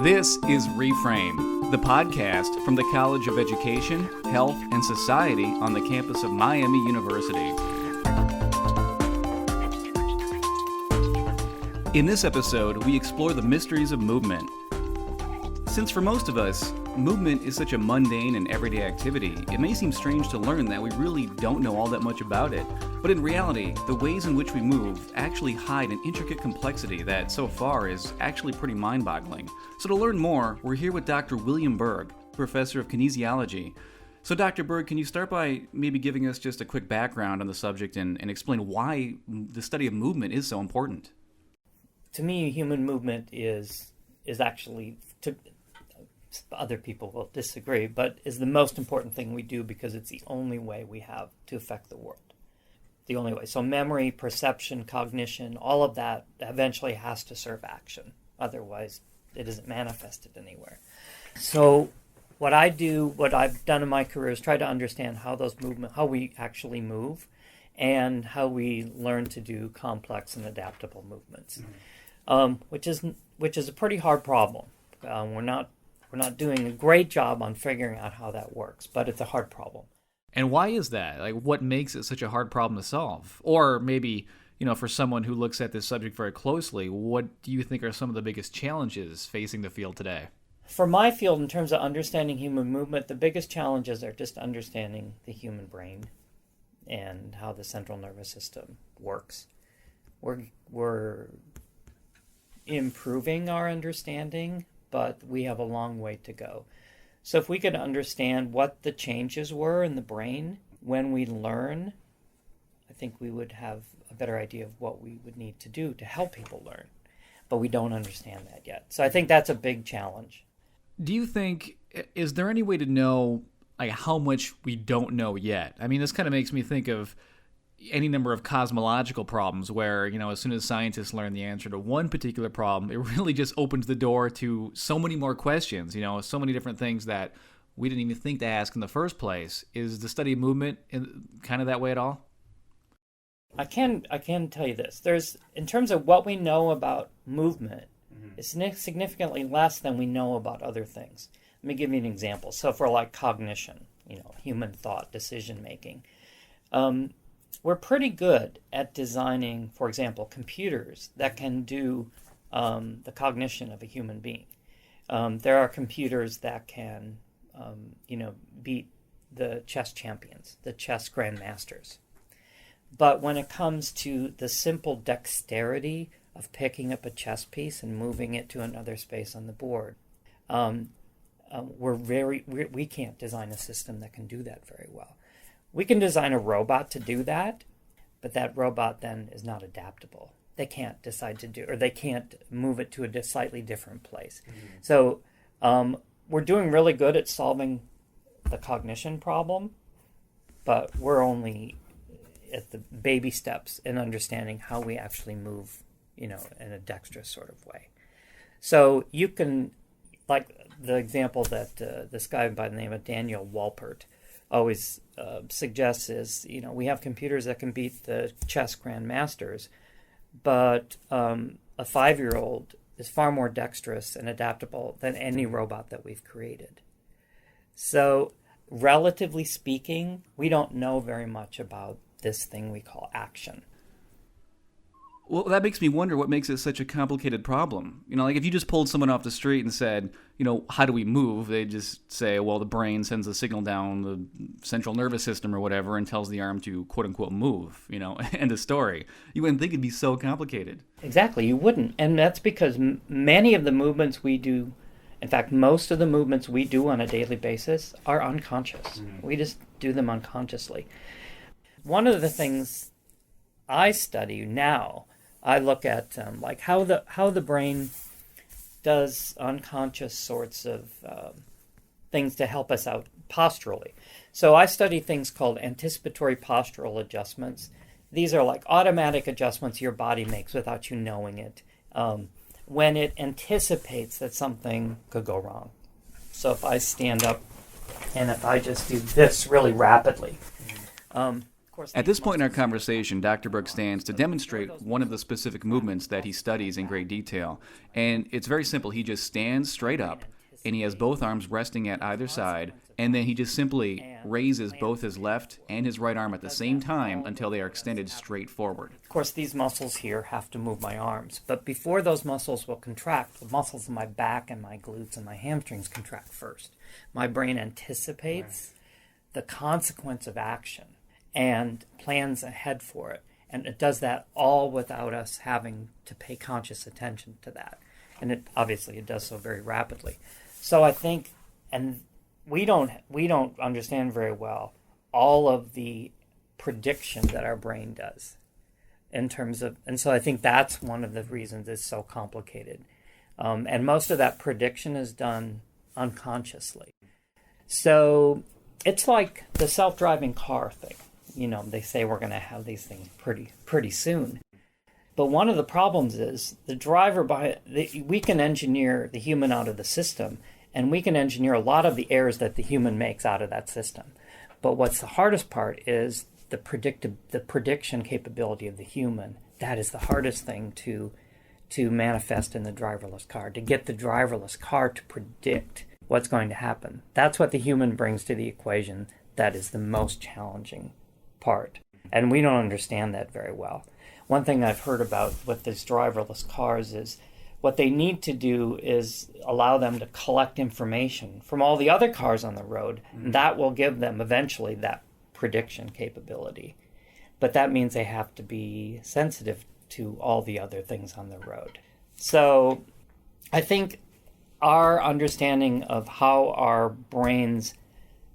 This is Reframe, the podcast from the College of Education, Health, and Society on the campus of Miami University. In this episode, we explore the mysteries of movement. Since for most of us, movement is such a mundane and everyday activity, it may seem strange to learn that we really don't know all that much about it. But in reality, the ways in which we move actually hide an intricate complexity that, so far, is actually pretty mind-boggling. So to learn more, we're here with Dr. William Berg, professor of Kinesiology. So Dr. Berg, can you start by maybe giving us just a quick background on the subject and explain why the study of movement is so important? To me, human movement is actually, other people will disagree, but is the most important thing we do because it's the only way we have to affect the world. The only way. So memory, perception, cognition, all of that eventually has to serve action. Otherwise, it isn't manifested anywhere. So what I've done in my career is try to understand how we actually move and how we learn to do complex and adaptable movements, which is a pretty hard problem. We're not doing a great job on figuring out how that works, but it's a hard problem. And why is that? Like, what makes it such a hard problem to solve? Or maybe, for someone who looks at this subject very closely, what do you think are some of the biggest challenges facing the field today? For my field, in terms of understanding human movement, the biggest challenges are just understanding the human brain and how the central nervous system works. We're improving our understanding, but we have a long way to go. So if we could understand what the changes were in the brain when we learn, I think we would have a better idea of what we would need to do to help people learn. But we don't understand that yet. So I think that's a big challenge. Do you think, is there any way to know how much we don't know yet? I mean, this kind of makes me think of any number of cosmological problems where, as soon as scientists learn the answer to one particular problem, it really just opens the door to so many more questions, so many different things that we didn't even think to ask in the first place. Is the study of movement kind of that way at all? I can tell you this. In terms of what we know about movement, it's significantly less than we know about other things. Let me give you an example. So for cognition, human thought, decision making, we're pretty good at designing, for example, computers that can do the cognition of a human being. There are computers that can, beat the chess champions, the chess grandmasters. But when it comes to the simple dexterity of picking up a chess piece and moving it to another space on the board, we can't design a system that can do that very well. We can design a robot to do that, but that robot then is not adaptable. They can't decide to do, or they can't move it to a slightly different place. So we're doing really good at solving the cognition problem, but we're only at the baby steps in understanding how we actually move, in a dexterous sort of way. So you can, like the example that this guy by the name of Daniel Walpert always suggests is, we have computers that can beat the chess grandmasters, but a 5-year-old is far more dexterous and adaptable than any robot that we've created. So, relatively speaking, we don't know very much about this thing we call action. Well, that makes me wonder what makes it such a complicated problem. If you just pulled someone off the street and said, how do we move? They'd just say, well, the brain sends a signal down the central nervous system or whatever and tells the arm to, quote unquote, move, end of story. You wouldn't think it'd be so complicated. Exactly, you wouldn't. And that's because many of the movements we do, in fact, most of the movements we do on a daily basis are unconscious. We just do them unconsciously. One of the things I study now, I look at how the brain does unconscious sorts of things to help us out posturally. So I study things called anticipatory postural adjustments. These are automatic adjustments your body makes without you knowing it when it anticipates that something could go wrong. So if I stand up and if I just do this really rapidly, At this point in our conversation, Dr. Berg stands to demonstrate one of the specific movements that he studies in great detail. And it's very simple. He just stands straight up, and he has both arms resting at either side, and then he just simply raises both his left and his right arm at the same time until they are extended straight forward. Of course, these muscles here have to move my arms, but before those muscles will contract, the muscles in my back and my glutes and my hamstrings contract first. My brain anticipates the consequence of action and plans ahead for it, and it does that all without us having to pay conscious attention to that. And it obviously it does so very rapidly. So I think, and we don't understand very well all of the prediction that our brain does in terms of, and so I think that's one of the reasons it's so complicated. And most of that prediction is done unconsciously. So it's like the self-driving car thing. You know, they say we're going to have these things pretty soon. But one of the problems is the driver we can engineer the human out of the system, and we can engineer a lot of the errors that the human makes out of that system. But what's the hardest part is the prediction capability of the human. That is the hardest thing to manifest in the driverless car, to get the driverless car to predict what's going to happen. That's what the human brings to the equation. That is the most challenging part. And we don't understand that very well. One thing I've heard about with these driverless cars is what they need to do is allow them to collect information from all the other cars on the road. And that will give them eventually that prediction capability. But that means they have to be sensitive to all the other things on the road. So I think our understanding of how our brains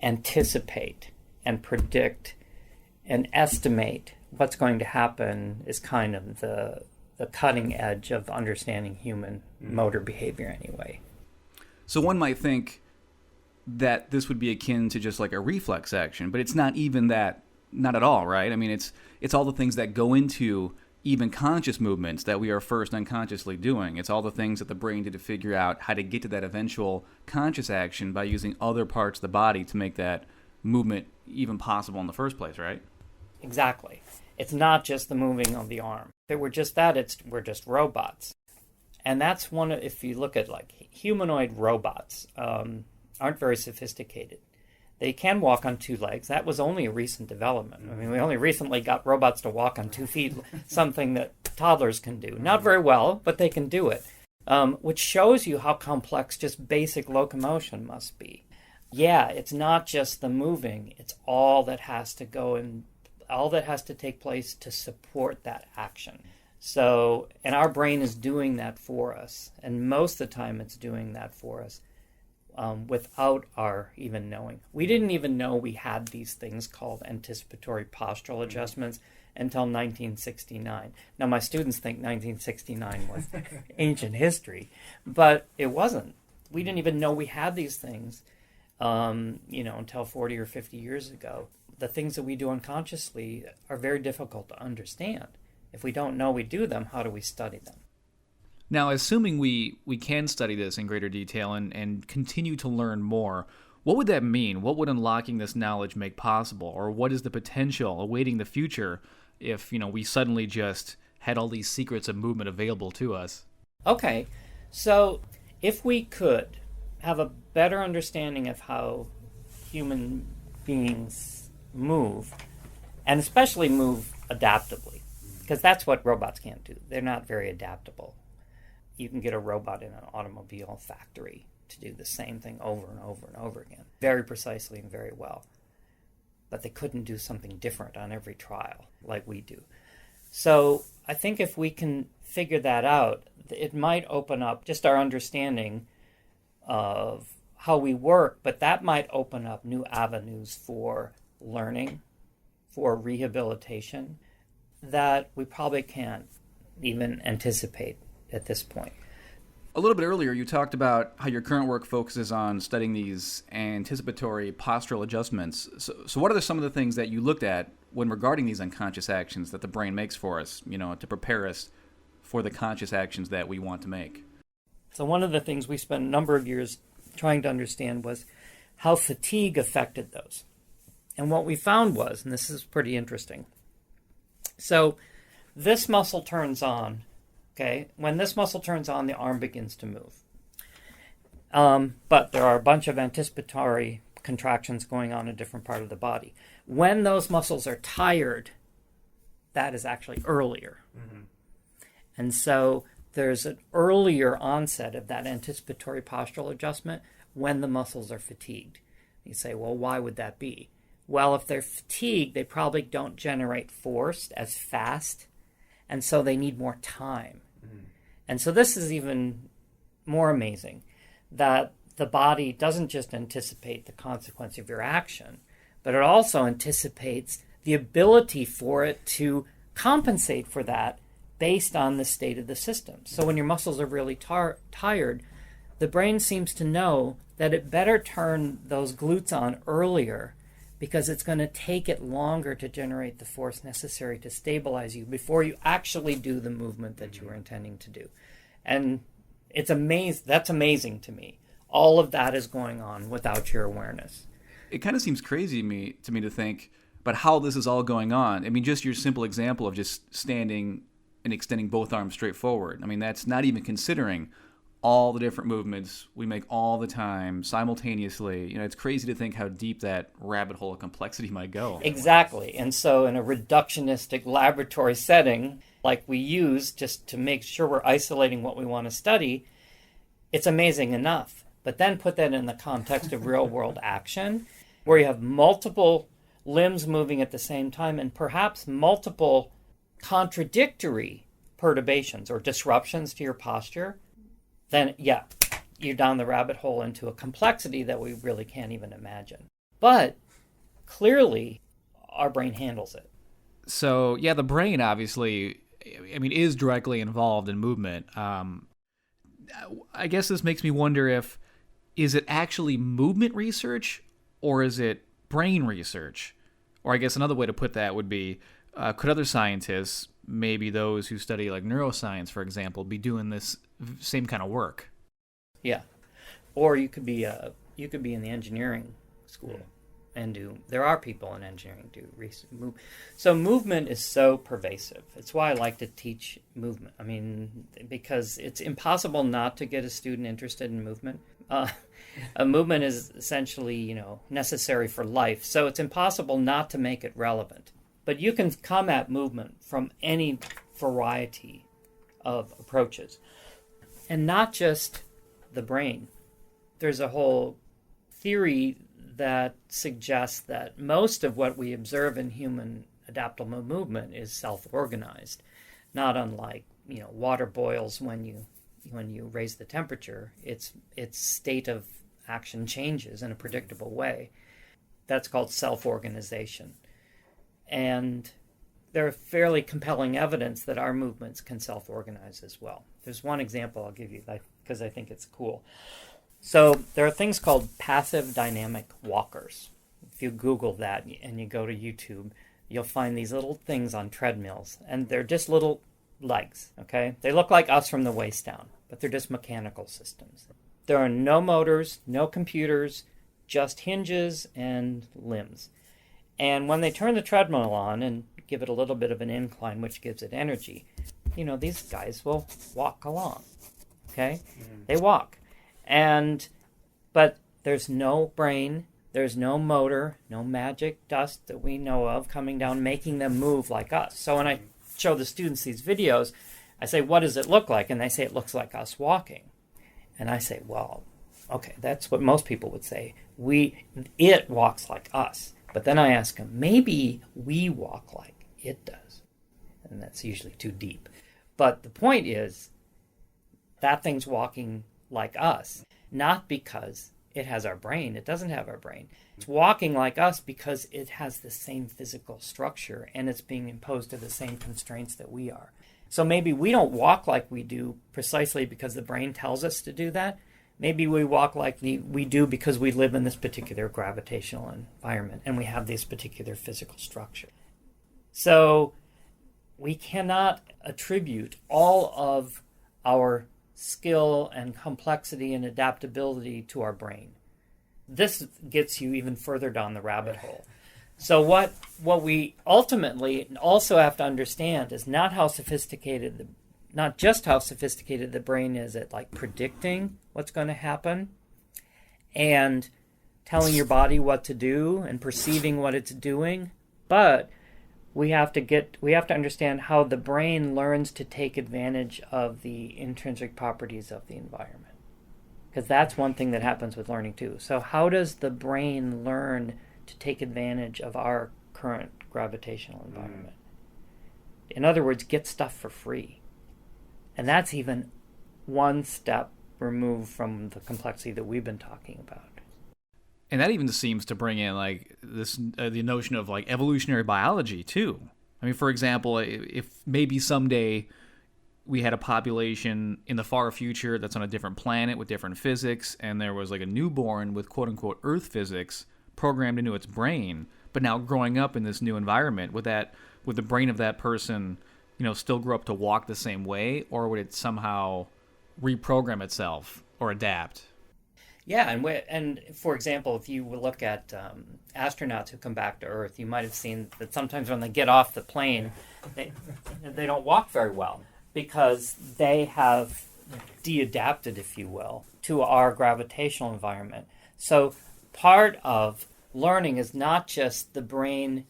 anticipate and predict and estimate what's going to happen is kind of the cutting edge of understanding human motor behavior anyway. So one might think that this would be akin to just like a reflex action, but it's not even that, not at all, right? I mean, it's all the things that go into even conscious movements that we are first unconsciously doing. It's all the things that the brain did to figure out how to get to that eventual conscious action by using other parts of the body to make that movement even possible in the first place, right? Exactly. It's not just the moving of the arm. If it were just that, we're just robots. And that's if you look at like humanoid robots, aren't very sophisticated. They can walk on two legs. That was only a recent development. I mean, we only recently got robots to walk on 2 feet, something that toddlers can do. Not very well, but they can do it, which shows you how complex just basic locomotion must be. Yeah, it's not just the moving. It's all that has to go in, all that has to take place to support that action. So, and our brain is doing that for us. And most of the time it's doing that for us without our even knowing. We didn't even know we had these things called anticipatory postural adjustments until 1969. Now, my students think 1969 was ancient history, but it wasn't. We didn't even know we had these things, until 40 or 50 years ago. The things that we do unconsciously are very difficult to understand. If we don't know we do them, how do we study them? Now, assuming we can study this in greater detail and continue to learn more, what would that mean? What would unlocking this knowledge make possible? Or what is the potential awaiting the future if, we suddenly just had all these secrets of movement available to us? Okay, so if we could have a better understanding of how human beings move, and especially move adaptably, because that's what robots can't do. They're not very adaptable. You can get a robot in an automobile factory to do the same thing over and over and over again, very precisely and very well. But they couldn't do something different on every trial like we do. So I think if we can figure that out, it might open up just our understanding of how we work, but that might open up new avenues for learning, for rehabilitation, that we probably can't even anticipate at this point. A little bit earlier, you talked about how your current work focuses on studying these anticipatory postural adjustments. So what are some of the things that you looked at when regarding these unconscious actions that the brain makes for us, to prepare us for the conscious actions that we want to make? So one of the things we spent a number of years trying to understand was how fatigue affected those. And what we found was, and this is pretty interesting, so this muscle turns on, okay? When this muscle turns on, the arm begins to move. But there are a bunch of anticipatory contractions going on in a different part of the body. When those muscles are tired, that is actually earlier. Mm-hmm. And so there's an earlier onset of that anticipatory postural adjustment when the muscles are fatigued. You say, well, why would that be? Well, if they're fatigued, they probably don't generate force as fast, and so they need more time. Mm-hmm. And so this is even more amazing, that the body doesn't just anticipate the consequence of your action, but it also anticipates the ability for it to compensate for that based on the state of the system. So when your muscles are really tired, the brain seems to know that it better turn those glutes on earlier, because it's going to take it longer to generate the force necessary to stabilize you before you actually do the movement that you were intending to do. And it's that's amazing to me. All of that is going on without your awareness. It kind of seems crazy to me to think about how this is all going on. I mean, just your simple example of just standing and extending both arms straight forward. I mean, that's not even considering all the different movements we make all the time simultaneously. You know, it's crazy to think how deep that rabbit hole of complexity might go. Exactly. And so in a reductionistic laboratory setting, like we use just to make sure we're isolating what we want to study, it's amazing enough. But then put that in the context of real-world action, where you have multiple limbs moving at the same time and perhaps multiple contradictory perturbations or disruptions to your posture, then, yeah, you're down the rabbit hole into a complexity that we really can't even imagine. But clearly, our brain handles it. So, yeah, the brain obviously, I mean, is directly involved in movement. I guess this makes me wonder is it actually movement research or is it brain research? Or I guess another way to put that would be, could other scientists, maybe those who study like neuroscience, for example, be doing this same kind of work? Yeah. Or you could be in the engineering school and there are people in engineering do research. So movement is so pervasive. It's why I like to teach movement. I mean, because it's impossible not to get a student interested in movement. A movement is essentially, necessary for life. So it's impossible not to make it relevant. But you can come at movement from any variety of approaches. And not just the brain. There's a whole theory that suggests that most of what we observe in human adaptable movement is self-organized. Not unlike, water boils when you raise the temperature. Its state of action changes in a predictable way. That's called self-organization. And there are fairly compelling evidence that our movements can self-organize as well. There's one example I'll give you because I think it's cool. So there are things called passive dynamic walkers. If you Google that and you go to YouTube, you'll find these little things on treadmills, and they're just little legs, okay? They look like us from the waist down, but they're just mechanical systems. There are no motors, no computers, just hinges and limbs. And when they turn the treadmill on and give it a little bit of an incline, which gives it energy, these guys will walk along, okay? Mm-hmm. They walk. But there's no brain, there's no motor, no magic dust that we know of coming down, making them move like us. So when I show the students these videos, I say, what does it look like? And they say, it looks like us walking. And I say, well, okay, that's what most people would say. It walks like us. But then I ask them, maybe we walk like it does. And that's usually too deep. But the point is, that thing's walking like us, not because it has our brain. It doesn't have our brain. It's walking like us because it has the same physical structure and it's being imposed to the same constraints that we are. So maybe we don't walk like we do precisely because the brain tells us to do that. Maybe we walk like we do because we live in this particular gravitational environment and we have this particular physical structure. So we cannot attribute all of our skill and complexity and adaptability to our brain. This gets you even further down the rabbit hole. So what we ultimately also have to understand is not just how sophisticated the brain is at like predicting what's going to happen and telling your body what to do and perceiving what it's doing, but we have to understand how the brain learns to take advantage of the intrinsic properties of the environment. Because that's one thing that happens with learning too. So how does the brain learn to take advantage of our current gravitational environment? In other words, get stuff for free. And that's even one step removed from the complexity that we've been talking about. And that even seems to bring in like this the notion of like evolutionary biology too. I mean, for example, if maybe someday we had a population in the far future that's on a different planet with different physics, and there was like a newborn with quote unquote Earth physics programmed into its brain, but now growing up in this new environment, would the brain of that person, still grow up to walk the same way, or would it somehow reprogram itself or adapt? Yeah, and for example, if you look at astronauts who come back to Earth, you might have seen that sometimes when they get off the plane, they don't walk very well because they have de-adapted, if you will, to our gravitational environment. So part of learning is not just the brain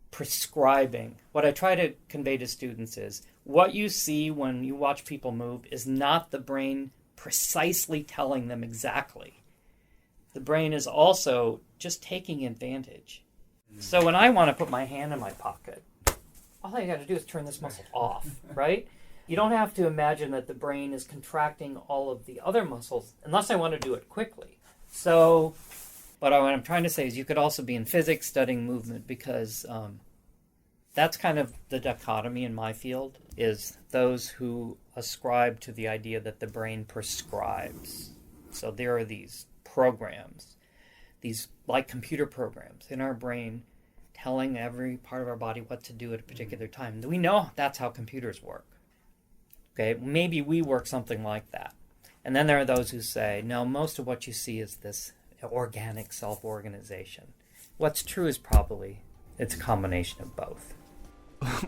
prescribing. What I try to convey to students is what you see when you watch people move is not the brain precisely telling them exactly. The brain is also just taking advantage. So when I want to put my hand in my pocket, all I got to do is turn this muscle off, right? You don't have to imagine that the brain is contracting all of the other muscles unless I want to do it quickly. So, but what I'm trying to say is you could also be in physics studying movement because that's kind of the dichotomy in my field, is those who ascribe to the idea that the brain prescribes. So there are these programs, these like computer programs in our brain telling every part of our body what to do at a particular time. We know that's how computers work. Okay, maybe we work something like that. And then there are those who say, no, most of what you see is this organic self-organization. What's true is probably it's a combination of both.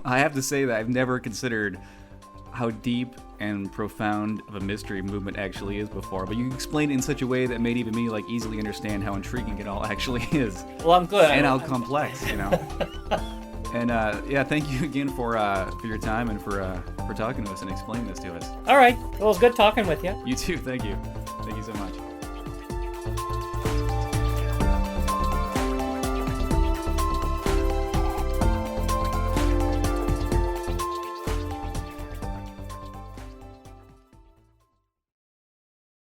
I have to say that I've never considered how deep and profound of a mystery movement actually is before, but you explained it in such a way that made even me like easily understand how intriguing it all actually is. Well, I'm good. And how complex, And yeah, thank you again for your time and for talking to us and explaining this to us. All right. Well, it was good talking with you. You too. Thank you. Thank you so much.